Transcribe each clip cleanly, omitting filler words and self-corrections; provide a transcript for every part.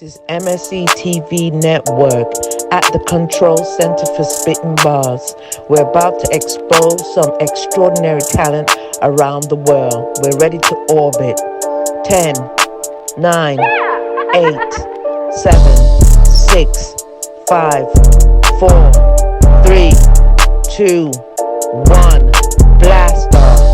This is MSC TV Network at the Control Center for Spitting Bars. We're about to expose some extraordinary talent around the world. We're ready to orbit. 10, 9, 8, 7, 6, 5, 4, 3, 2, 1. Blast off.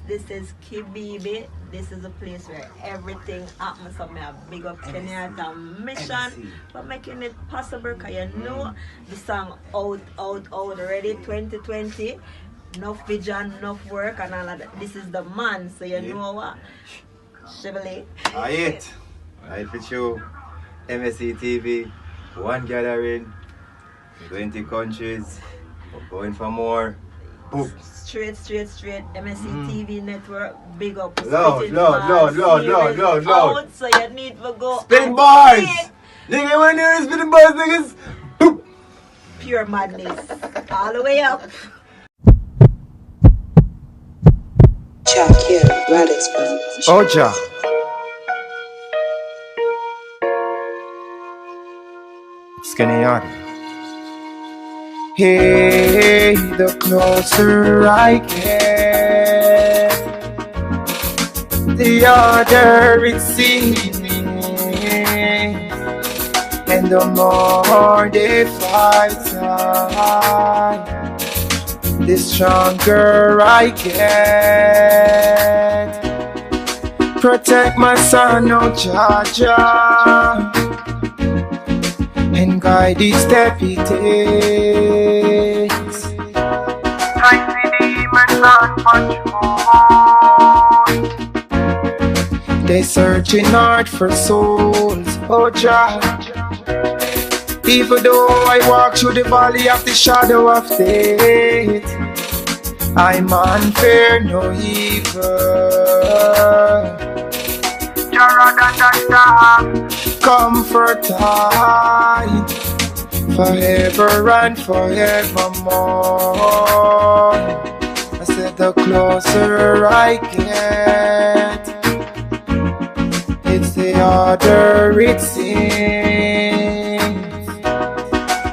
This is Kibibi. This is a place where everything happens. So me a big up KENYATA mission for making it possible. Cause you know the song out already 2020. Enough vision, enough work, and all of that. This is the man. So you know what, Chevrolet. Alright with you, MSC TV, one gathering, 20 countries, we're going for more. Boom. Straight. MSC TV network, big up. Lord. Out, so you need to go. Spitting bars! Nigga, when you're spitting bars, niggas. Boom. Pure madness. All the way up. Oja. It's KENYATA. Hey, the closer I get, the harder it seems, and the more they fight, the stronger I get. Protect my son, oh Jaja, and guide each step he takes. Like the demons on patrol, they searching hard for souls, oh Jah. Even though I walk through the valley of the shadow of death, I man fear no evil. Comfort I forever and forevermore. I said the closer I get, it's the harder it seems,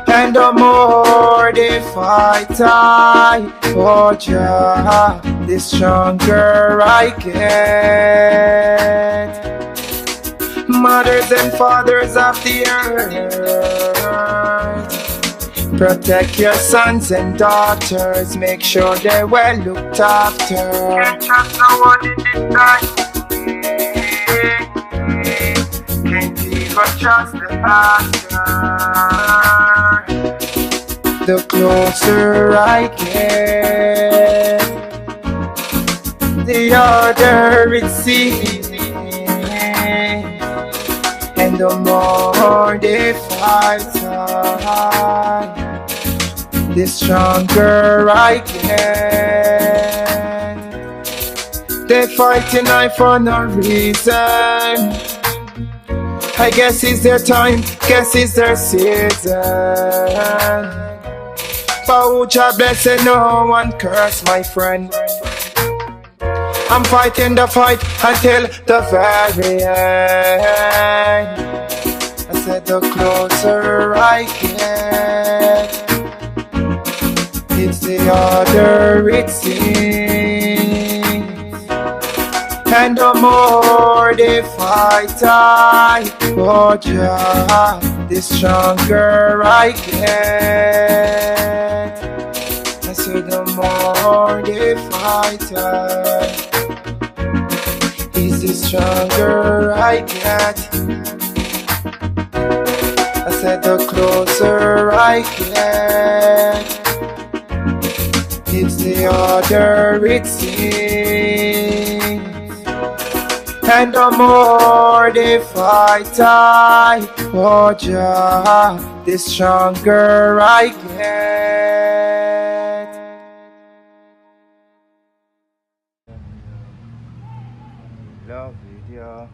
and the more they fight I, oh Jah, the stronger I get. mothers and fathers of the earth. Protect your sons and daughters, make sure they're well looked after. Can't trust no one in this time. Can't even trust the pastor. The closer I get, the harder it seems, and the more they fight on, the stronger I get. They fighting I for no reason. I guess it's their time, guess it's their season. But who Jah bless and no one curse, my friend. I'm fighting the fight until the very end. I said the closer I get, it's the harder it seems, and the more they fight I, oh Jah, the stronger I get. I said the more they fight I, the stronger I get. I said the closer I get, it's the harder it seems, and the more they fight I, oh Jah, the stronger I get. Love it, yeah.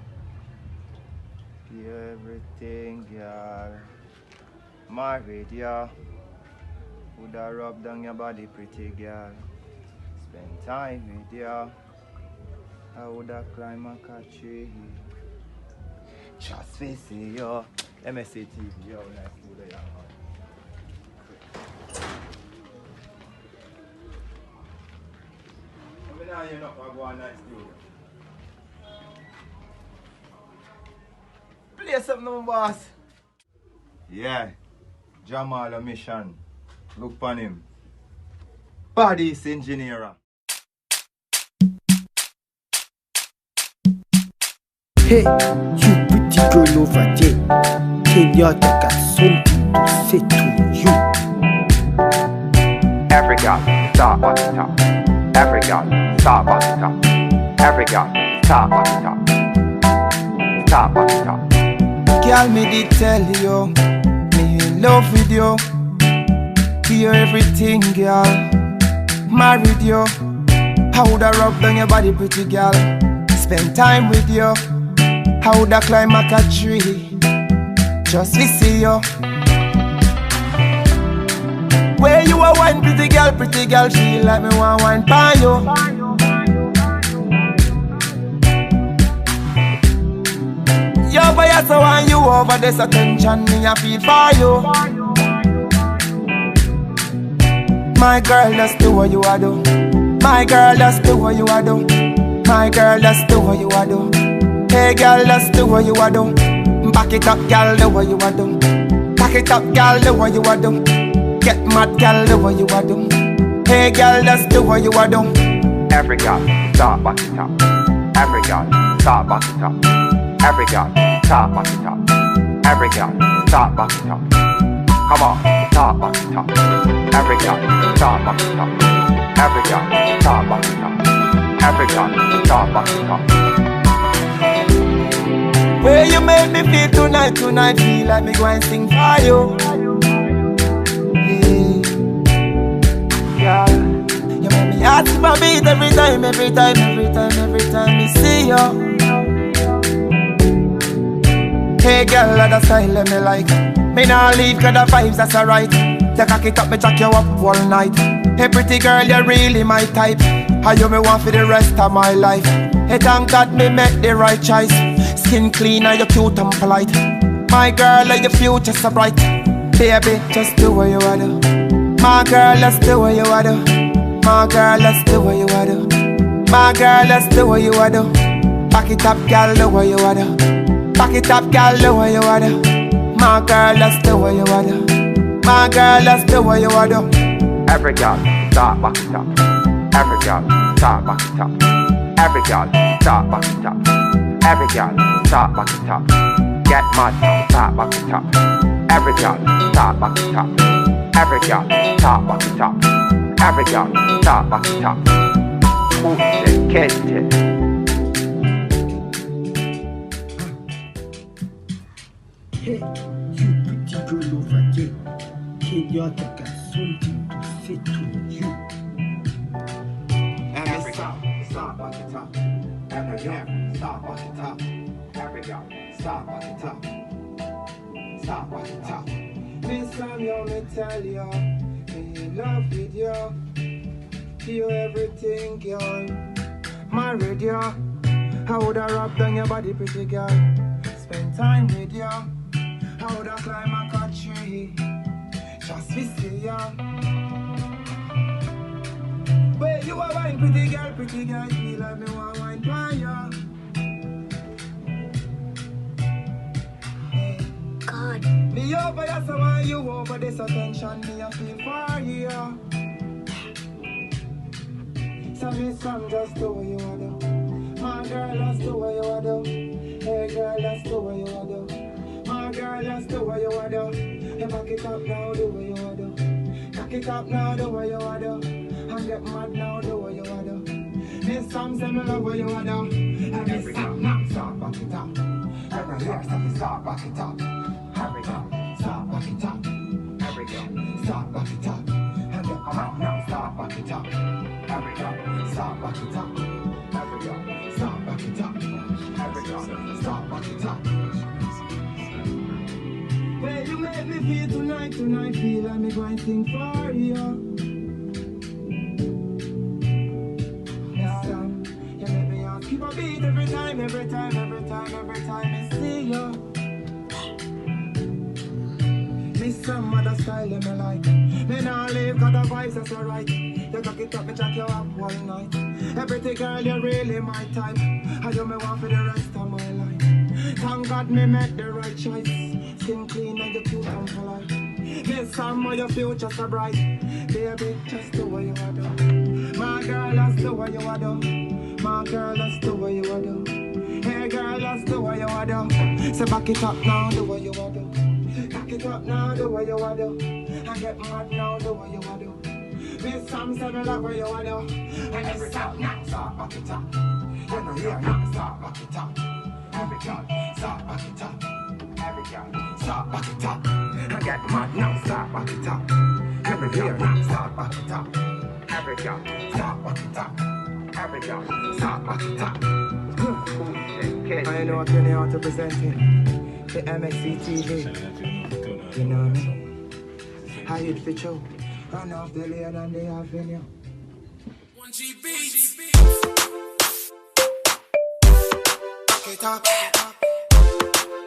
Everything, girl. Married, yeah. Woulda rub down your body, pretty girl. Spend time with ya. I woulda climb a tree. Just face it, yo. Let me see TV, yo. Nice food, yeah, man. I mean, now you're not gonna go on nice food. Play something, no, boss. Yeah, Jamal a mission. Look on him. Body's engineer. Hey, you pretty girl over there. KENYATA got something to say to you. Every girl, start on the top. Every girl, start on the top. Every girl, start on the top. Start on the top. Girl, me did tell you, me in love with you. Hear everything, girl. Married you. I woulda rub down your body, pretty girl. Spend time with you. I woulda climb a tree just to see you. Where you a wine, pretty girl, feel like me want wine by you. You over here, so when you over this attention, me I feel for you. My girl, just do what you a do. My girl, just do what you a do. My girl, just do what you a do. Hey girl, just do what you a do. Back it up, girl, do what you a do. Back it up, girl, do what you a do. Get mad, girl, do what you a do. Hey girl, just do what you a do. Every girl, start back it up. Every girl, start back it up. Every girl, start back it up. Every girl, start back it up. Come on, start back it up. Every girl, start back it up. Every girl, start back it up. Every girl, start back it up. Where you make me feel tonight, feel like me go and sing for you. Yeah. You make me ask my beat every time me see you. Hey girl, the style me like. Me nah leave 'cause the vibes that's alright. You cock it up, me jack you up all night. Hey pretty girl, you're really my type. How you me want for the rest of my life. Hey thank God me make the right choice. Skin clean and you cute and polite. My girl, your future so bright. Baby, just do what you wanna do. My girl, let's do what you wanna do. My girl, let's do what you wanna do. My girl, let's do what you wanna do. Back it up, girl, do what you wanna do. Back it up, girl, the way you are do. My girl, that's the way you are do. My girl, that's the way you are do. Every girl, start back it up. Every girl, start back it up. Every girl, start back it up. Every girl, start back it up. Get mad now, start back it up. Every girl, start back it up. Every girl, start back it up. Every girl, start back it up. Who said KENYATA? Hey, you pretty girl over there. KENYATA got something to say to you. Every girl, start back it up. Every girl, start back it up. Every girl, start back it up. Start back it up. Miss Samuel, me tell you, me in love with you. You everything, girl. Married you. How would I rub down your body, pretty girl? Spend time with you. How would I climb a tree? Just to see you. Wait, you a wine, pretty girl, feel like me want wine by you. Hey. God. Me over here, so why you over this attention, me I feel for you. So me some just the way you are do. My girl, that's the way you are do. Hey girl, that's the way you are do. My girl, that's the way you are do. Hey, back it up now, the way you are do. Back it up now, the way you are do. And get mad now, the way you are do. This song say me love way you are do. And this song now, start back it up. Every year, start back it up. Every girl, start back it up. Every girl, start back it up. And get mad now, start back it up. Every girl, start back it up. Every girl, start back it up. Every girl, start back it up. Well, you make me feel tonight, feel like me going to sing for you. Yes, you make me ask, keep a beat every time I see you. Miss some other style me like. Me nah leave 'cause the vibes are so right. You cock it up, me jack you up one night. Every girl, you're really my type. I do me want for the rest of my life. Thank God me make the right choice. Skin clean and you cute and polite. Miss some of your future so bright. Baby, just the way you are do. My girl, that's the way you are do. My girl, that's the way you are do. Hey girl, that's the way you are do. So back it up now, the way you are do. Back it up now, the way you are do. And get mad now, the way you are do. Miss some say me love where you are do. And every stop now, start back it up. You know here now, start back it up. Every girl, start back it up. Every girl, start back it up. And get mad now, start back it up. Every here now, start back it up. Every girl, start back it up. Every girl, start back it up. I know what KENYATA presenting. The MXC TV. You know me. How you'd fit you? Run off the lane and the avenue. 1G beats. Back it up.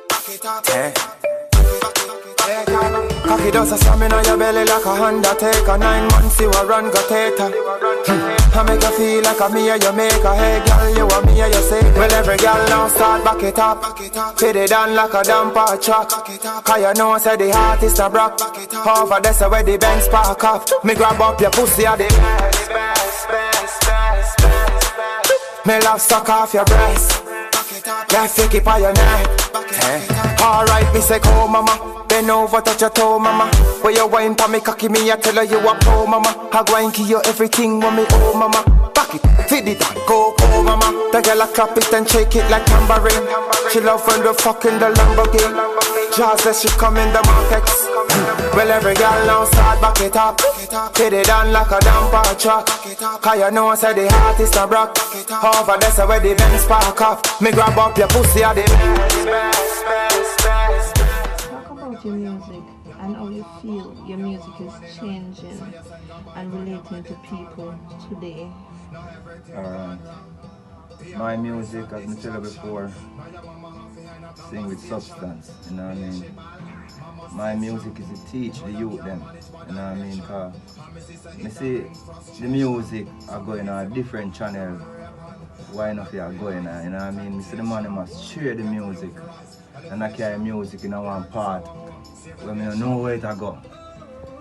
Back it up. Cocky does a slam in your belly like a undertaker. 9 months you a run go theta. I make you feel like a me or you make a hey girl, you a me or you say. Well every girl now start back it up. Fit it down like a damper truck. Cause you know say the heart is a brock. Over there so where the banks park up. Me grab up your pussy at the best. Me love suck off your breast. Left you keep on your neck. Alright, me say go mama. Bend over, touch your toe, mama. Where you wine pa me cocky, me I tell her you a pro, mama. I go and give you everything when me oh, mama. Back it, feed it and go, mama. The girl a clap it and shake it like tambourine. She love when we fucking the Lamborghini. Just says she come in the market. Well every girl now start back it up. Feed it down like a damper truck. Cause you know say the heart is a brock. Over there so where the Benz park up. Me grab up your pussy at the best. Your music and how you feel your music is changing and relating to people today. Alright. My music, as I said before, sing with substance, you know what I mean? My music is to teach the youth them, you know what I mean? Cause I see the music are going on a different channel why not you are going on, you know what I mean? Me see the man must share the music. And I carry music in one part where me don't know where to go.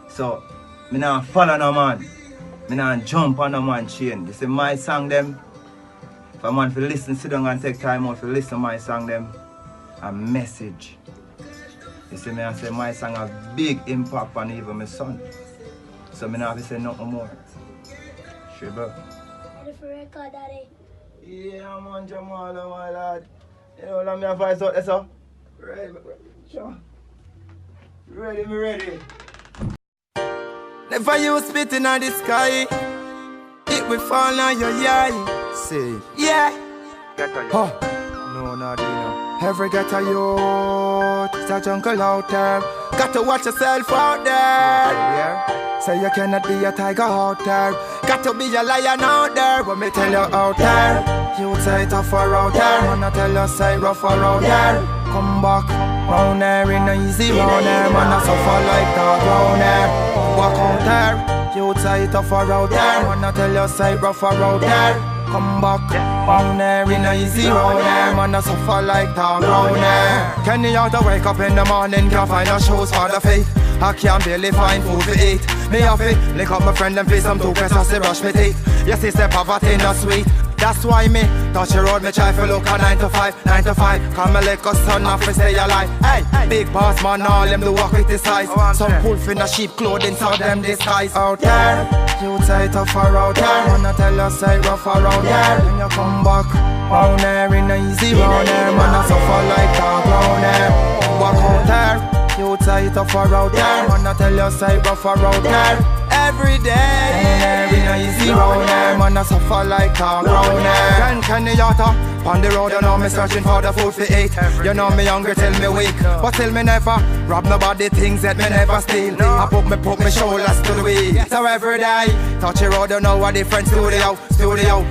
So, me not follow no man. Me not jump on no man chain. You see my song them, if a man feel listen, sit down and take time out to listen to my song them, a message. You see me I say my song have big impact on even my son. So me not have to say nothing more. Sure, bro. Ready for record, Daddy? Yeah, man, Jamal, my lad. You know, let me have voice out there, so. Ready, sure. Ready, me ready. Never you spitting on the sky, it will fall on your eye. Say, Yeah. huh. No, not you know. Every ghetto youth, it's a jungle out there. Got to watch yourself out there. Yeah. Say you cannot be a tiger out there. Got to be a lion out there. When me tell you out there, you say tougher out there. Wanna tell you say rougher out there. Come back round there in a easy round there. Man I suffer like dog round there. Walk out there, you say tougher out there. Wanna tell you say rougher out there. Come back round there in a easy round there. Man I suffer like dog round there. KENYATA wake up in the morning, can't find no shoes for the feet. I can't barely find food to eat. Me have it, lick up my friend and face some toothpaste as they brush me teeth. You see, say poverty not sweet. That's why me touch the road, me try to look at 9 to 5, 9 to 5. Come and let us son off and stay alive. Hey, big boss man, all them do walk with the size. Some wolf in a sheep clothing, so them disguise out there. You say tougher out there, wanna tell us say rougher out there. When you come back round there in a easy round there, man I suffer like dog round there. Walk out there. You say tougher out there, wanna tell you say rougher out there. Every day, in a easy round there, man I suffer like dog round there. KENYATA, on the road you know me searching for the food to eat. You know me hungry till me weak, but till me never rob nobody things that me never steal. I put me shoulders to the wheel. So every day, touch the road you know a different studio.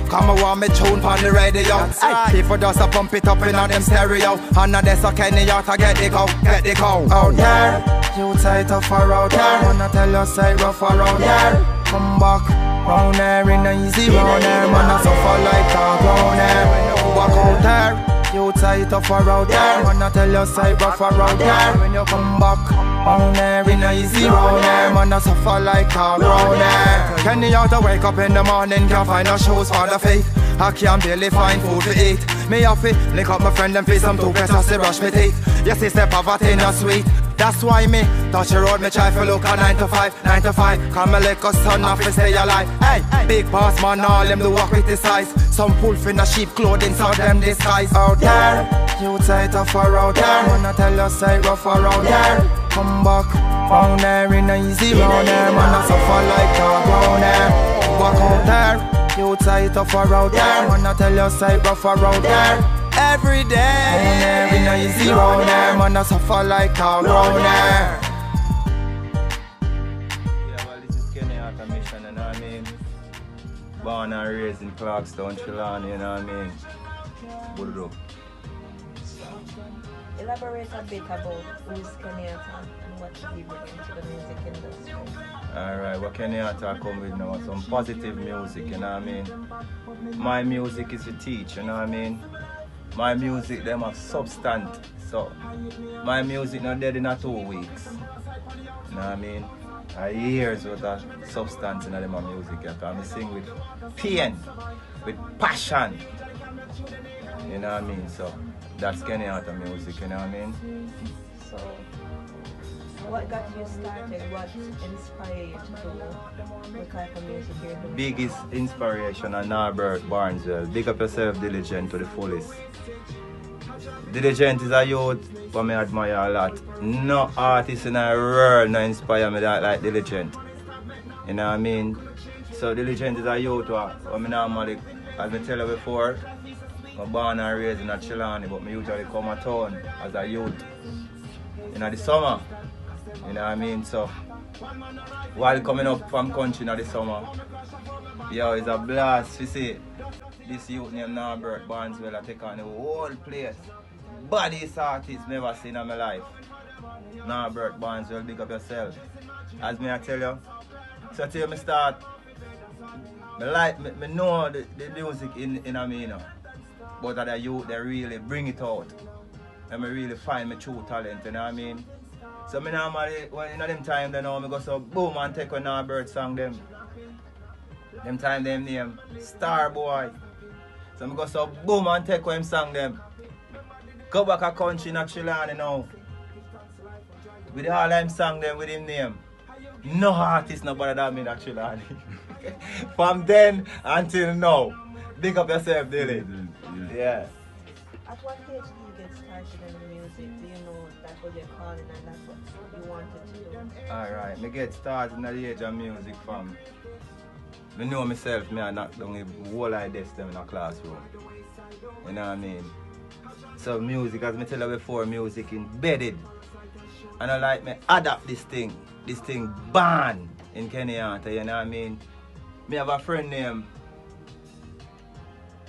Come and want me tune on the radio. Hey, people just a pump it up in on them stereo. And that's a KENYATA get the go. Out there, you say tougher out there. Wanna tell you say rougher out there. Come back round there in a easy round there. Man I suffer like dog round there. Walk out there, you say tougher out there. Wanna tell you say rougher out there. When you come back round there in a easy round there. Man I suffer like dog round there. KENYATA wake up in the morning, can't find no shoes for the feet. I can't barely find food to eat. Me have it, lick up my friend and face some toothpaste as they brush me teeth. You see, say poverty not sweet. That's why me touch the road, me try to look at 9 to 5, 9 to 5. Come and let us son off and stay alive. Hey, big boss man, all them do walk with the size. Some wolf in a sheep clothing, so them disguise out there. You say tougher out there, wanna tell you say rougher out there. Come back round there in a easy round there, man I suffer like dog round there. Walk out there, you say tougher out there, wanna tell you say rougher out there. Every day, in a easy round there, man I suffer like dog round there. Yeah, well, this is KENYATA mission, you know what I mean? Born and raised in Clarkstown, Trelawny, you know what I mean? Bududu. Elaborate a bit about who is KENYATA and what he brings to the music industry. Alright, what KENYATA come with now? Some positive music, you know what I mean? My music is to teach, you know what I mean? My music, them have substance. So, my music not dead in 2 weeks. You know what I mean? Years with that substance in my music. I sing with pain, with passion. You know what I mean? So, that's KENYATA music, you know what I mean? So, what got you started? What inspired you to do? What type of music you're doing? Biggest inspiration and Barz. Big up yourself, Diligent, to the fullest. Diligent is a youth who I admire a lot. No artist in the world no inspire me that like Diligent. You know what I mean? So Diligent is a youth who I normally, as I tell you before, I'm born and raised in Trelawny, but I usually come to town as a youth in the summer. You know what I mean? So while coming up from country in the summer, yo, it's a blast to see this youth named Norbert Barnswell take on the whole place. Baddest artist never seen in my life. Norbert Barnswell, big up yourself. As me I tell you, so till me start me know the music in me, you know. But that the youth, they really bring it out. And me really find my true talent, you know what I mean? So me normally, when in them time, they know me go so boom and take one bird song them. Them time them name Star Boy. So me go so boom and take one song them. Go back a country in Chilani now. With all them song them with him name. No artist no better than me in Chilani. From then until now. Big up yourself, Dilly. Yeah. At what age do you get started in the music? Do you know that was your calling and that's what you wanted to do? Alright, me get started in the age of music from. I know myself, I knock down the whole of this them in a classroom. You know what I mean? So music, as I tell you before, music embedded. And I like me adapt this thing born in KENYATA, you know what I mean? Me have a friend named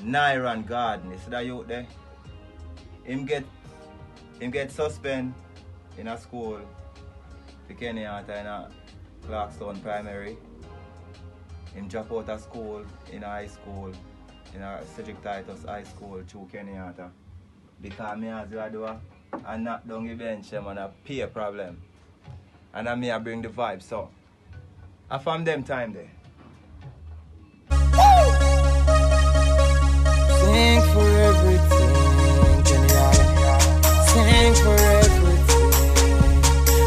Nyron Garden, you see that youth there? Him get suspended in a school for KENYATA in a Clarkstone Primary. Him drop out of school in a high school, in a Cedric Titus High School through KENYATA. Because me as you do and knock down the bench and a peer problem. And I bring the vibe, so I from them time there. Sing for everything, KENYATA. Sing for everything.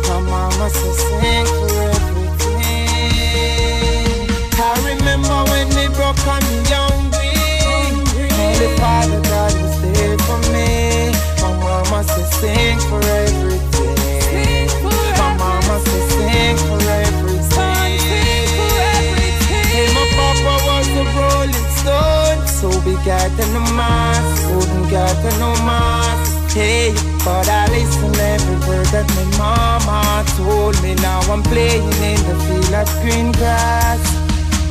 My mama said sing for everything. I remember when me broke and me hungry. Holy Father God was there for me. My mama said sing for everything. My mama said sing for everything. Hey, my papa was a rolling stone, so we got no mask, wouldn't got no mask. Hey, but I listen every word that my mama told me. Now I'm playing in the field of green grass.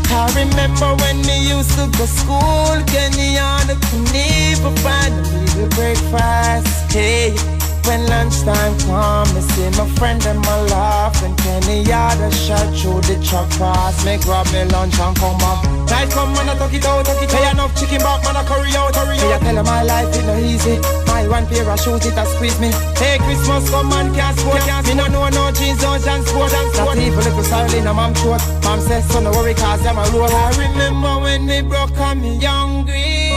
I remember when me used to go school, KENYATA could never find a little breakfast. Hey, when lunchtime come, me see my friend and my laugh, and KENYATA shot through the truck pass. Me grab me lunch and come up. Night come man, I tuck it out. Pay enough chicken back, man, I curry out. Me I tell her my life is no easy. My one pair of shoes, it a squeeze me. Hey, Christmas come and can't sport. Me no know no jeans, no transport. Not even little soil in a mom's throat. Mom says, so no worry, cause I'm a road. I remember when me broke and me hungry.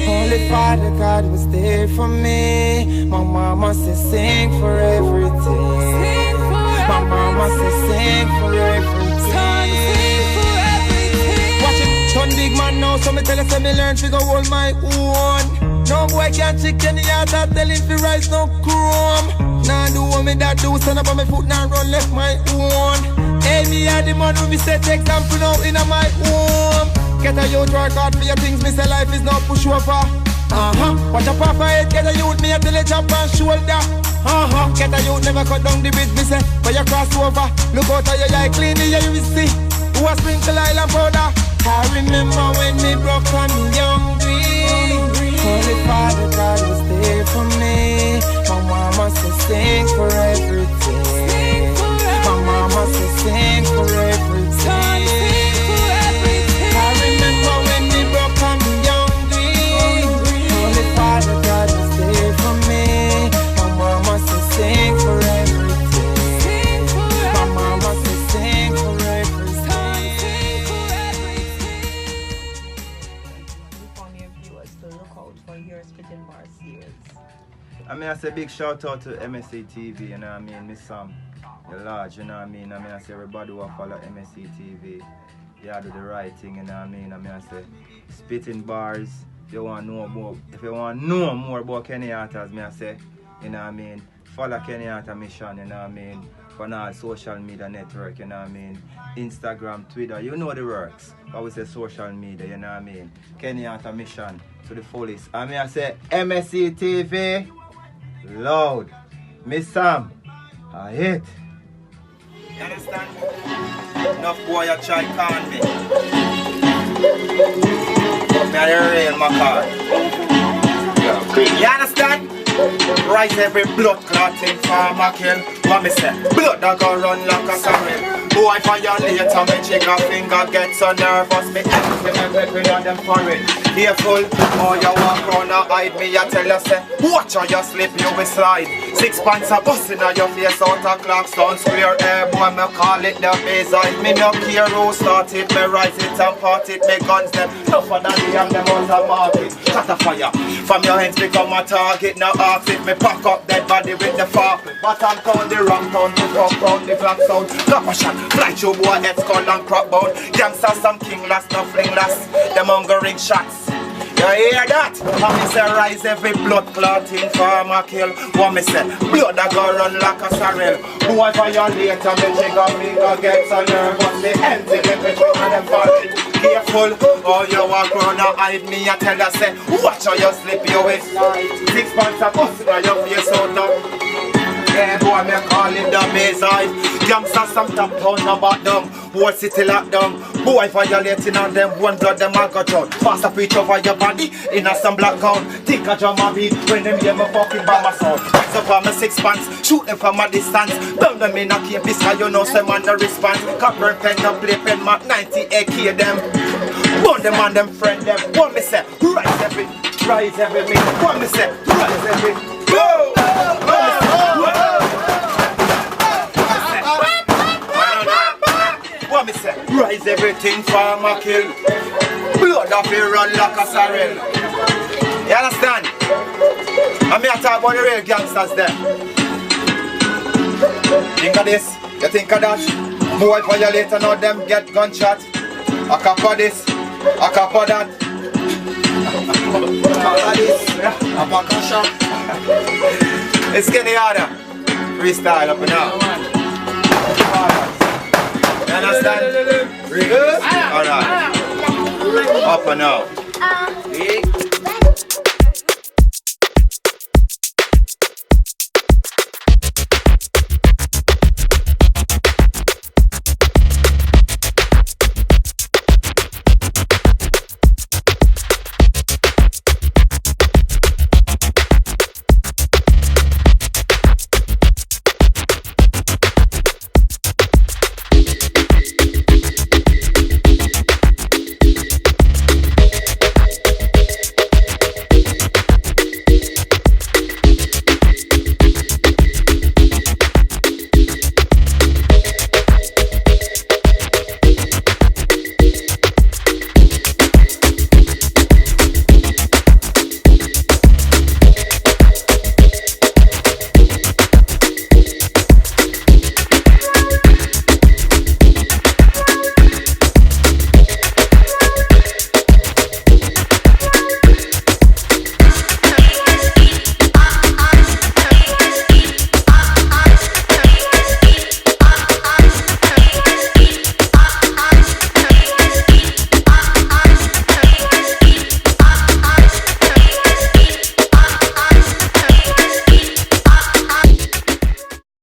Holy Father God was there for me. My mama said sing for everything. My mama said sing for everything. Watch it, turn big man now, so me tell you, say me learn to go hold my own. No boy can't chick KENYATA, tell him to rise no chrome. Nah do what me that do, stand up on my foot, now run left my own. Hey, me are the man who me set example now in my home. Get a youth work hard for your things, me say life is no pushover. Watch up off my head, get a youth, me a tell you jump on shoulder. Get a youth, never cut down the bridge, me say, where you cross over. Look out of your eye, clean the you will see. Who a sprinkle island powder. I remember when me broke and me hungry. Holy Father God was there for me. My mama said sing for everything. My mama said sing for everything. I remember when me broke and me hungry. Holy Father God was there for me. My mama said sing for everything. My mama said sing for everything. Inform your viewers to look out for your Spitting Barz series. I mean, I say big shout out to MSC TV, you know what I mean? Miss Sam, you're large, you know what I mean? I say everybody who follow MSC TV, you do the right thing, you know what I mean? I say Spitting Barz, if you want to know more about KENYATA, as I say, you know what I mean? Follow KENYATA Mission, you know what I mean? On all social media network, you know what I mean? Instagram, Twitter, you know the works. I would say social media, you know what I mean? KENYATA Mission to the fullest. I say MSC TV, loud. Miss Sam, I hit. You understand? Enough boy a try con me. Me a the real Macar. You understand? Rise every blood clotting farmer kill. What me say? Blood that go run like a siren. Boy violate and me trigger finger get so nervous. Me every on them foreign. Careful, oh you walk round and hide me. I tell you say, watch how you slip you will slide. 6 pants a busting on your face out of Clarkstown Square. Boy me call it the baseline. Me no care who start it. Me rise it and part it. Me guns them tougher than the young them out of market. Cut a fire from your hands become a target. Now ask it. Me pack up dead body with the fork. But I'm town the wrong town. The rock round the black sound. Drop a shot. Fly through boy head skull and crop bone. Gangsters some king last, no fling last. Them hungering shots. You hear that? What me say rise every blood clotting farmer kill. What me say blood that go run like a sorrel. Boy violate and me trigger finger get so nervous. Me empty me between and them falling. Careful, oh you walk round and hide me. I tell you say watch how you slip your waist. 6 pants a busting on your face out now. Yeah, boy, me call him the Bayside. Gangsters some top town no back down. Whole city locked down. Boy violating on them, one blood them all got out. Fast up reach over your body in a some black gown. Think a drum a beat when them hear me fucking by my sound. Rise up on my 6 pants, shoot them from a distance. Burn them in a cape, this how you know some man the response. Copper pen, no play pen, Mark 90 AK them. Burn them and them friend them. What me say, rise every minute. What me say, rise every go. What me say? Rise everything farmer kill. Blood off it run like a sorrel. You understand? I mean I talk about the real gangsters there. Think of this, you think of that. Boy violate and all them get gunshot. A cop of this, a cop of that. A cop of this, a back of shot. It's getting harder. Freestyle up and down. You understand? Alright. Up and out.